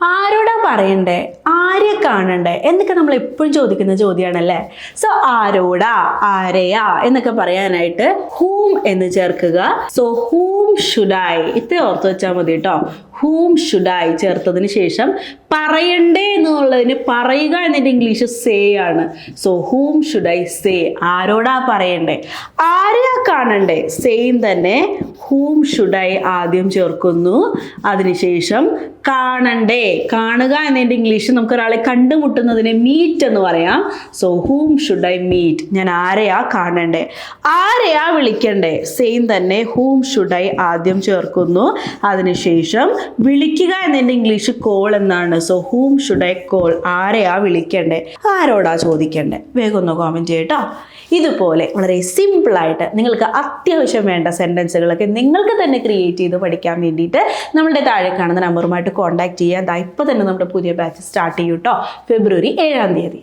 ആരോടാ പറയണ്ടേ, ആരെ കാണണ്ടേ എന്നൊക്കെ നമ്മൾ എപ്പോഴും ചോദിക്കുന്ന ചോദ്യമാണല്ലേ. സോ ആരോടാ, ആരെയാ എന്നൊക്കെ പറയാനായിട്ട് ഹൂം എന്ന് ചേർക്കുക. സോ ഹൂം ഷുഡ് ഐ, ഇത്ര ഓർത്ത് വെച്ചാൽ മതി കേട്ടോ. ഹൂം ഷുഡ് ഐ ചേർത്തതിന് ശേഷം പറയണ്ടേ എന്നുള്ളതിന് പറയുക എന്നതിൻ്റെ ഇംഗ്ലീഷ് സേ ആണ്. സോ ഹൂം ഷുഡ് ഐ സേ, ആരോടാ പറയണ്ടേ. ആരെയാ കാണണ്ടേ, സെയിം തന്നെ ഹൂം ഷുഡ് ഐ ആദ്യം ചേർക്കുന്നു. അതിനുശേഷം കാണണ്ടേ, കാണുക എന്നതിൻ്റെ ഇംഗ്ലീഷ് നമുക്ക് ഒരാളെ കണ്ടുമുട്ടുന്നതിന് മീറ്റ് എന്ന് പറയാം. സോ ഹൂം ഷുഡ് ഐ മീറ്റ്, ഞാൻ ആരെയാ കാണണ്ടേ. ആരെയാ വിളിക്കണ്ടേ, സെയിം തന്നെ ഹൂം ഷുഡ് ഐ ആദ്യം ചേർക്കുന്നു. അതിനുശേഷം വിളിക്കുക എന്നതിൻ്റെ ഇംഗ്ലീഷ് കോൾ എന്നാണ്. സോ ഹൂം ഷുഡ് ഐ കോൾ, ആരെയാ വിളിക്കണ്ടേ, ആരോടാ ചോദിക്കണ്ടേ. വേഗം ഒന്ന് കോമെന്റ് ചെയ്യട്ടോ. ഇതുപോലെ വളരെ സിമ്പിളായിട്ട് നിങ്ങൾക്ക് അത്യാവശ്യം വേണ്ട സെൻറ്റൻസുകളൊക്കെ നിങ്ങൾക്ക് തന്നെ ക്രിയേറ്റ് ചെയ്ത് പഠിക്കാൻ വേണ്ടിയിട്ട് നമ്മളുടെ താഴെ കാണുന്ന നമ്പറുമായിട്ട് കോൺടാക്ട് ചെയ്യാൻ. ഇപ്പോൾ തന്നെ നമ്മുടെ പുതിയ ബാച്ച് സ്റ്റാർട്ട് ചെയ്യും കേട്ടോ, ഫെബ്രുവരി 7-ാം തീയതി.